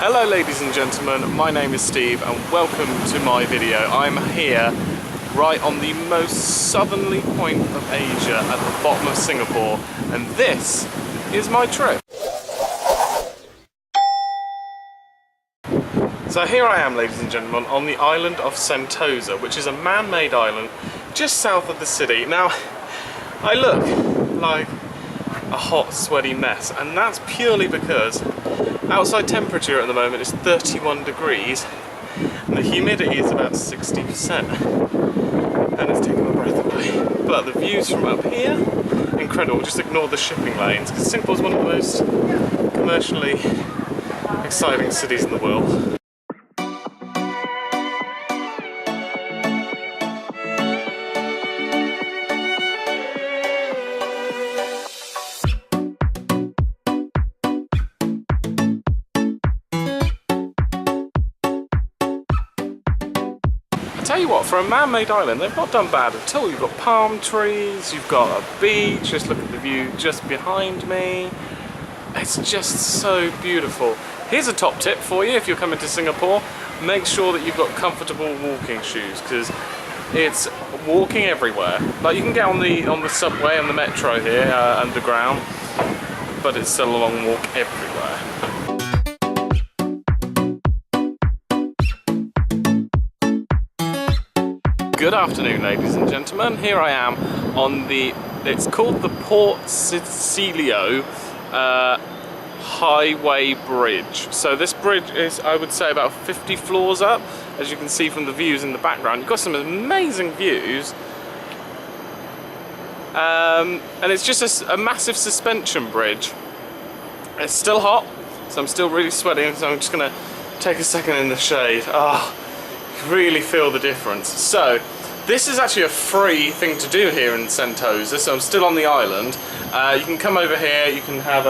Hello ladies and gentlemen, my name is Steve and welcome to my video. I'm here right on the most southerly point of Asia at the bottom of Singapore, and this is my trip. So here I am, ladies and gentlemen, on the island of Sentosa, which is a man-made island just south of the city. Now, I look like a hot, sweaty mess, and that's purely because outside temperature at the moment is 31 degrees and the humidity is about 60%, and it's taking my breath away. But the views from up here, incredible. Just ignore the shipping lanes, because Singapore is one of the most commercially exciting cities in the world. Tell you what, for a man-made island, they've not done bad at all. You've got palm trees, you've got a beach, just look at the view just behind me. It's just so beautiful. Here's a top tip for you if you're coming to Singapore. Make sure that you've got comfortable walking shoes, because it's walking everywhere. Like, you can get on the subway and the metro here, underground, but it's still a long walk everywhere. Good afternoon, ladies and gentlemen. Here I am on it's called the Port Cecilio Highway Bridge. So this bridge is, I would say, about 50 floors up, as you can see from the views in the background. You've got some amazing views. And it's just a massive suspension bridge. It's still hot, so I'm still really sweating, so I'm just gonna take a second in the shade. Really feel the difference. So this is actually a free thing to do here in Sentosa, so I'm still on the island. You can come over here, you can have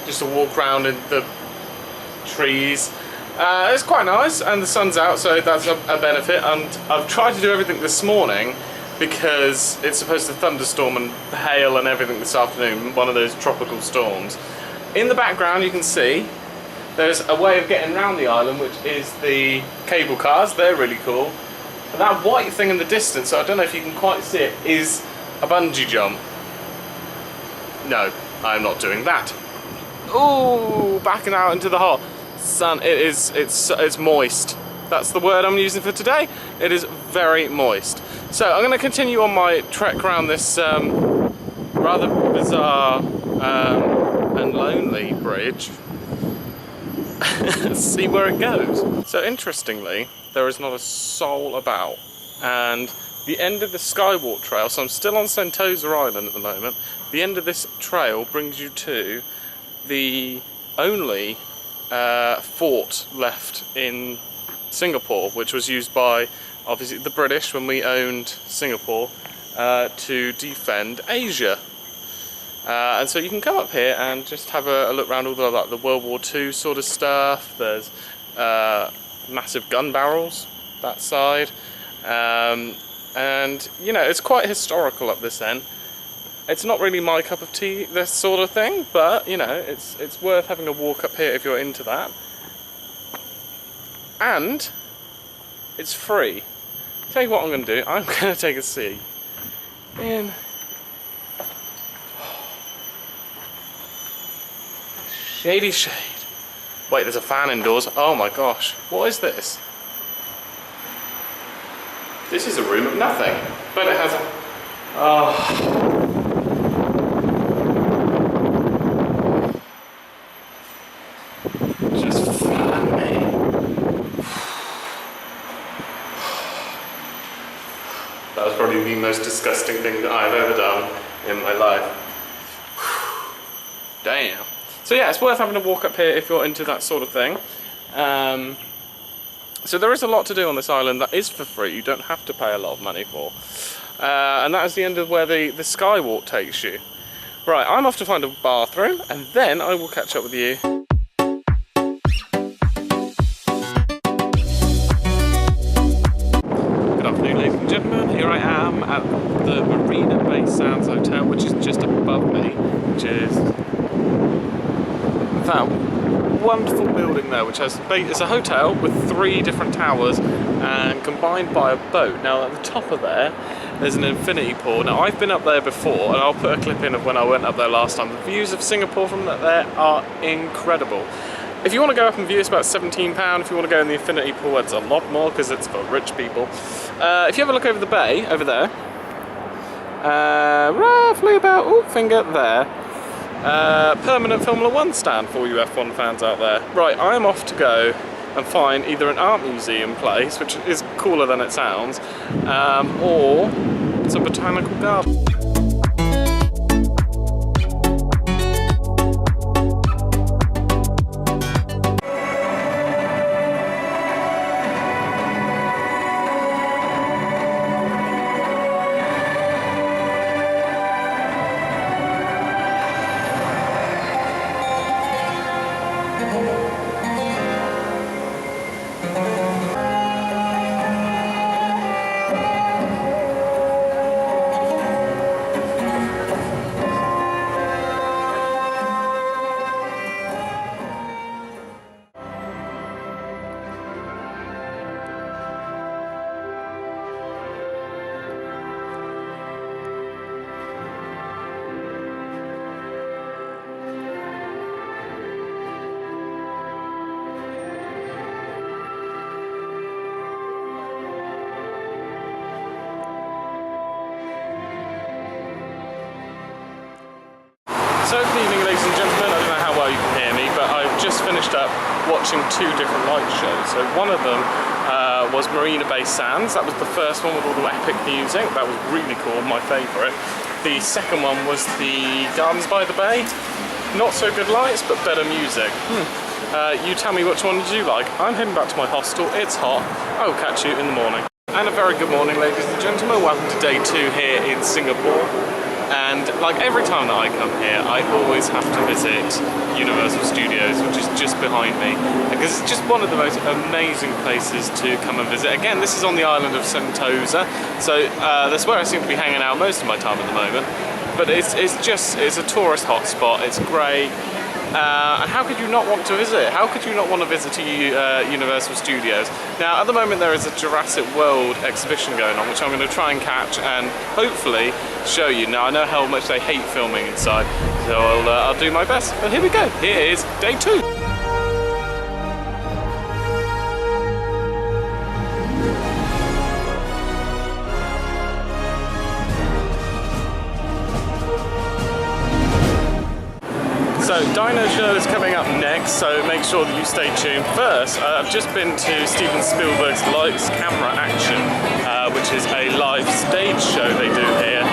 just a walk around in the trees. It's quite nice, and the sun's out, so that's a benefit. And I've tried to do everything this morning because it's supposed to thunderstorm and hail and everything this afternoon, one of those tropical storms. In the background you can see there's a way of getting around the island, which is the cable cars. They're really cool. And that white thing in the distance, so I don't know if you can quite see it, is a bungee jump. No, I'm not doing that. Ooh, backing out into the hot sun. It's moist. That's the word I'm using for today. It is very moist. So I'm going to continue on my trek around this rather bizarre and lonely bridge. See where it goes. So interestingly, there is not a soul about, and the end of the Skywalk Trail, so I'm still on Sentosa Island at the moment, the end of this trail brings you to the only fort left in Singapore, which was used by obviously the British when we owned Singapore to defend Asia. And so you can come up here and just have a look around all the, like, the World War II sort of stuff. There's massive gun barrels that side, and you know, it's quite historical up this end. It's not really my cup of tea, this sort of thing, but you know, it's worth having a walk up here if you're into that. And it's free. Tell you what I'm going to do. I'm going to take a seat in shady shade. Wait, there's a fan indoors. Oh my gosh. What is this? This is a room of nothing. But it has a... Oh. Just fan me. That was probably the most disgusting thing that I've ever done in my life. Damn. So yeah, it's worth having a walk up here if you're into that sort of thing. So there is a lot to do on this island that is for free. You don't have to pay a lot of money for. And that is the end of where the skywalk takes you. Right, I'm off to find a bathroom, and then I will catch up with you. Good afternoon, ladies and gentlemen. Here I am at the Marina Bay Sands Hotel, which is just above me, which is that wonderful building there, which has it's a hotel with 3 different towers and combined by a boat. Now at the top of there's an infinity pool. Now I've been up there before, and I'll put a clip in of when I went up there last time. The views of Singapore from there are incredible. If you want to go up and view, it's about £17. If you want to go in the infinity pool, it's a lot more because it's for rich people. If you have a look over the bay, over there, roughly about, oh, finger there, permanent Formula 1 stand for you F1 fans out there. Right, I am off to go and find either an art museum place, which is cooler than it sounds, or some botanical garden. So good evening, ladies and gentlemen. I don't know how well you can hear me, but I've just finished up watching 2 different light shows. So one of them was Marina Bay Sands. That was the first one with all the epic music. That was really cool, my favourite. The second one was the Gardens by the Bay. Not so good lights, but better music. You tell me which one did you like. I'm heading back to my hostel. It's hot. I will catch you in the morning. And a very good morning, ladies and gentlemen. Welcome to day 2 here in Singapore. And like every time that I come here, I always have to visit Universal Studios, which is just behind me, because it's just one of the most amazing places to come and visit. Again, this is on the island of Sentosa, so that's where I seem to be hanging out most of my time at the moment. But it's a tourist hotspot. It's great. And how could you not want to visit? How could you not want to visit Universal Studios? Now, at the moment there is a Jurassic World exhibition going on, which I'm going to try and catch and hopefully show you. Now, I know how much they hate filming inside, so I'll do my best. But here we go. Here is day 2. So Dino Show is coming up next, so make sure that you stay tuned. First, I've just been to Steven Spielberg's Lights, Camera, Action, which is a live stage show they do here.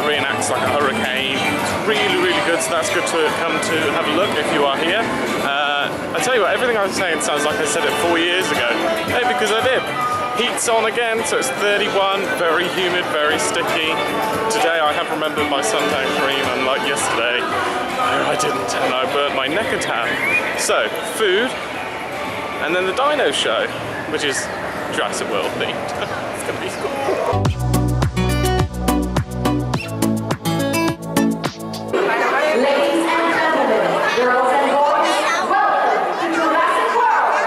Reenacts like a hurricane. It's really, really good, so that's good to come to have a look if you are here. I tell you what, everything I was saying sounds like I said it 4 years ago. Hey, because I did. Heat's on again, so it's 31, very humid, very sticky. Today I have remembered my suntan cream, unlike yesterday. No, I didn't, and I burnt my neck and tan. So, food, and then the Dino Show, which is Jurassic World themed. It's gonna be cool. Ladies and gentlemen, girls and boys, welcome to Jurassic World!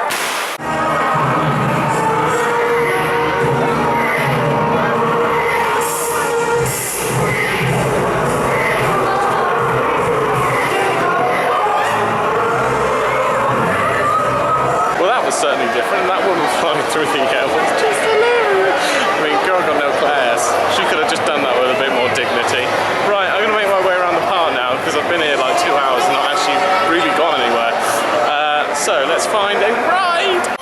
Well, that was certainly different. That woman flying through the air was just hilarious. I mean, girl got no class. She could have just done that with a bit more dignity. Right, I'm gonna make my way around the park now because I've been here like 2 hours and not actually really gone anywhere. So let's find a ride.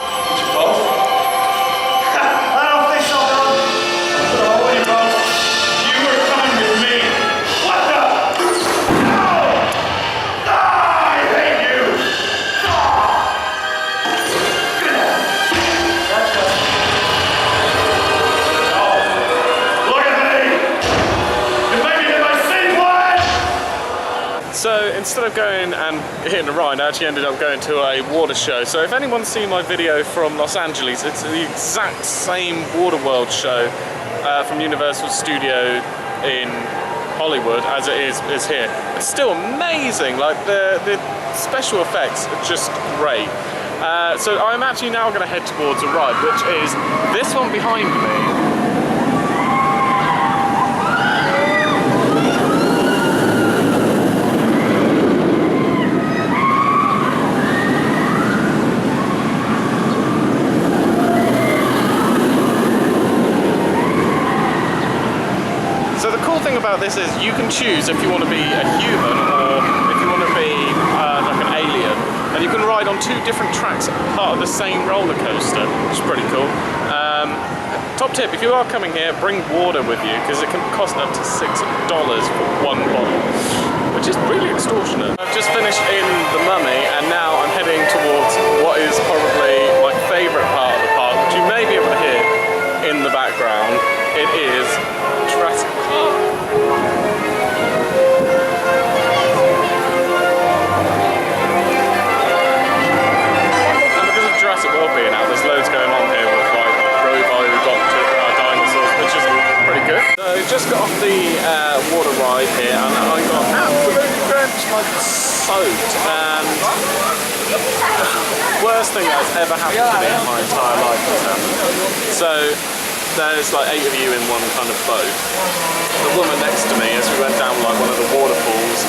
So instead of going and hitting a ride, I actually ended up going to a water show. So if anyone's seen my video from Los Angeles, it's the exact same Water World show from Universal Studio in Hollywood as it is here. It's still amazing. Like the special effects are just great. So I'm actually now going to head towards a ride, which is this one behind me. About this is you can choose if you want to be a human or if you want to be like an alien, and you can ride on two different tracks part of the same roller coaster, which is pretty cool. Top tip, if you are coming here, bring water with you because it can cost up to $6 for one bottle, which is really extortionate. I've just finished in the Mummy and now I'm heading towards what is probably my favourite part of the park, which you may be able to hear in the background. It is Jurassic Park. And because of Jurassic World being out, there's loads going on here with like robo-adopted dinosaurs, which is pretty good. So just got off the water ride here and I got absolutely drenched, like soaked, and worst thing that's ever happened to me in my entire life has happened. So there's like 8 of you in one kind of boat. The woman next to me, as we went down like one of the waterfalls,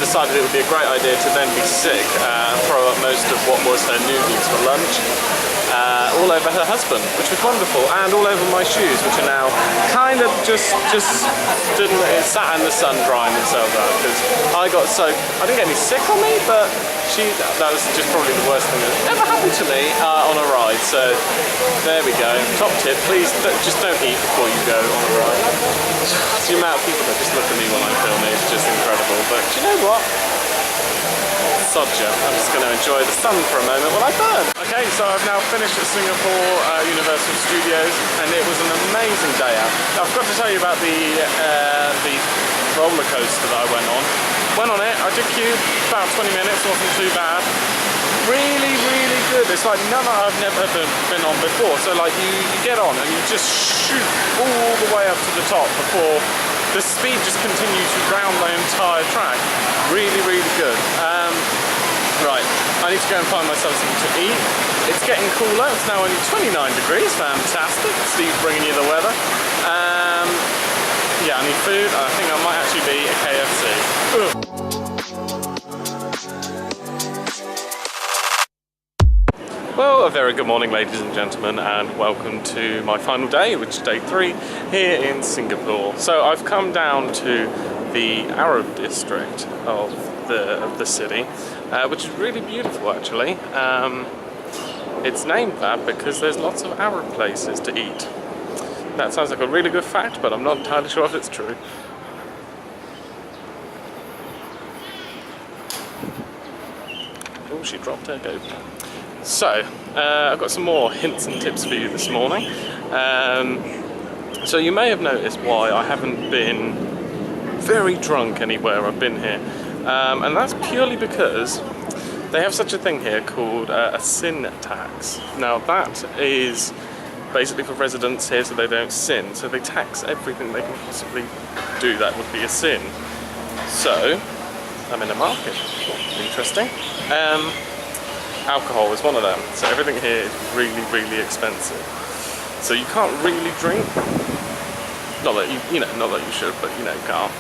decided it would be a great idea to then be sick and throw up most of what was her noodles for lunch all over her husband, which was wonderful, and all over my shoes, which are now kind of just sat in the sun drying themselves out because I got soaked. I didn't get any sick on me, but that was just probably the worst thing that ever happened to me on a ride. So there we go. Top tip, please just don't eat before you go on a ride. The amount of people that just look at me when I'm filming is just incredible. But do you know what? Sodja. I'm just going to enjoy the sun for a moment while I burn. Okay, so I've now finished at Singapore Universal Studios and it was an amazing day out. Now, I've got to tell you about the roller coaster that I went on. Went on it, I did queue about 20 minutes, wasn't too bad. Really, really good. It's like none that I've never been on before. So like you get on and you just shoot all the way up to the top before the speed just continues to round the entire track. Really, really good. Right, I need to go and find myself something to eat. It's getting cooler, it's now only 29 degrees, fantastic. Steve bringing you the weather. Yeah, I need food. I think I might actually be a KFC. Well, a very good morning, ladies and gentlemen, and welcome to my final day, which is day 3 here in Singapore. So I've come down to the Arab district of the city, which is really beautiful actually. It's named that because there's lots of Arab places to eat. That sounds like a really good fact, but I'm not entirely sure if it's true. Oh, she dropped her GoPro. So, I've got some more hints and tips for you this morning. So you may have noticed why I haven't been very drunk anywhere I've been here. And that's purely because they have such a thing here called a sin tax. Now that is basically for residents here so they don't sin. So they tax everything they can possibly do that would be a sin. So, I'm in a market. Interesting. Alcohol is one of them. So everything here is really, really expensive. So you can't really drink. Not that not that you should, but you can't.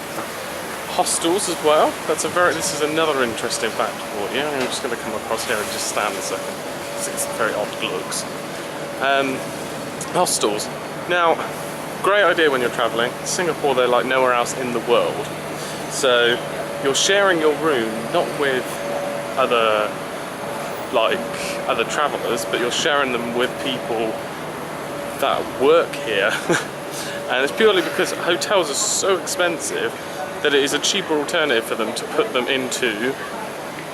Hostels as well. This is another interesting fact for you. I'm just going to come across here and just stand a second. It's very odd looks. Hostels. Now, great idea when you're traveling. Singapore, they're like nowhere else in the world. So you're sharing your room not with other travelers, but you're sharing them with people that work here. And it's purely because hotels are so expensive that it is a cheaper alternative for them to put them into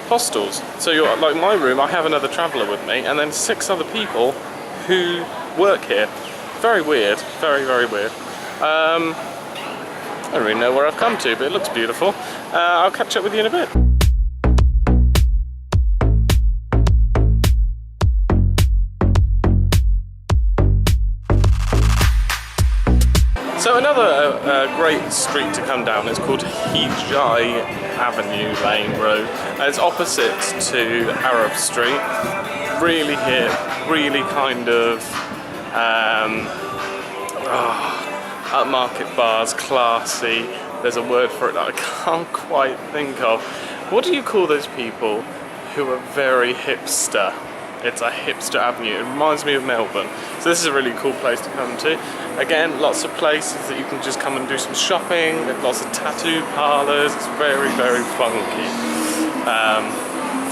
hostels. So you're like my room, I have another traveller with me, and then 6 other people who work here. Very weird, very, very weird. I don't really know where I've come to, but it looks beautiful. I'll catch up with you in a bit. So So another great street to come down is called Hive Avenue Lane Road. And it's opposite to Arab Street. Really hip, really kind of upmarket bars, classy. There's a word for it that I can't quite think of. What do you call those people who are very hipster? It's a hipster avenue. It reminds me of Melbourne. So this is a really cool place to come to. Again, lots of places that you can just come and do some shopping. Lots of tattoo parlours. It's very, very funky.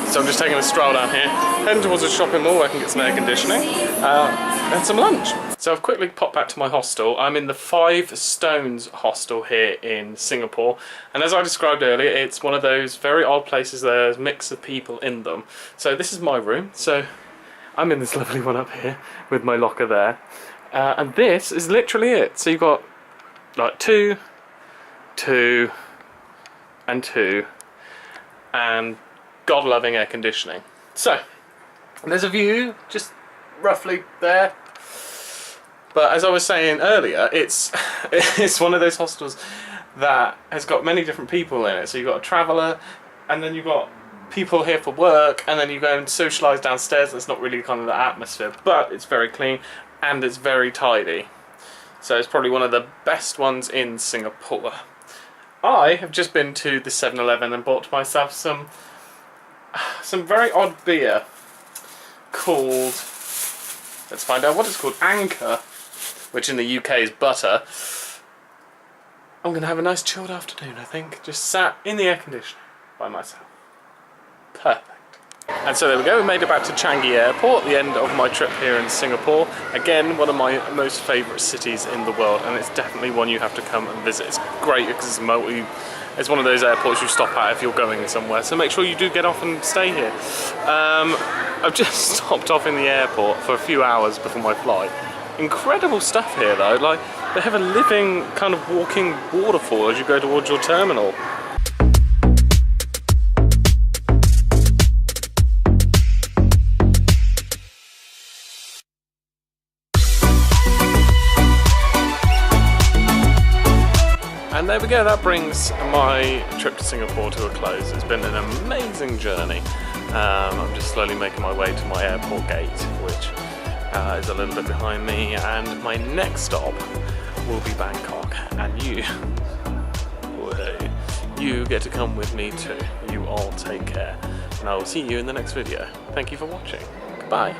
So I'm just taking a stroll down here, heading towards a shopping mall where I can get some air conditioning and some lunch. So I've quickly popped back to my hostel. I'm in the 5 Stones hostel here in Singapore, and as I described earlier, it's one of those very odd places. There's a mix of people in them. So this is my room. So I'm in this lovely one up here with my locker there, and this is literally it. So you've got like 2, 2, and 2, and God-loving air conditioning. So there's a view just roughly there. But as I was saying earlier, it's one of those hostels that has got many different people in it. So you've got a traveller, and then you've got people here for work, and then you go and socialise downstairs. That's not really kind of the atmosphere, but it's very clean and it's very tidy. So it's probably one of the best ones in Singapore. I have just been to the 7-Eleven and bought myself some very odd beer called, let's find out what it's called, Anchor, which in the UK is butter. I'm going to have a nice chilled afternoon, I think. Just sat in the air conditioning by myself. Perfect. And so there we go, we made it back to Changi Airport, the end of my trip here in Singapore. Again, one of my most favourite cities in the world, and it's definitely one you have to come and visit. It's great because it's one of those airports you stop at if you're going somewhere, so make sure you do get off and stay here. I've just stopped off in the airport for a few hours before my flight. Incredible stuff here though, like they have a living kind of walking waterfall as you go towards your terminal. And there we go, that brings my trip to Singapore to a close. It's been an amazing journey. I'm just slowly making my way to my airport gate, which is a little bit behind me, and my next stop will be Bangkok, and you get to come with me too. You all take care, and I will see you in the next video. Thank you for watching. Goodbye.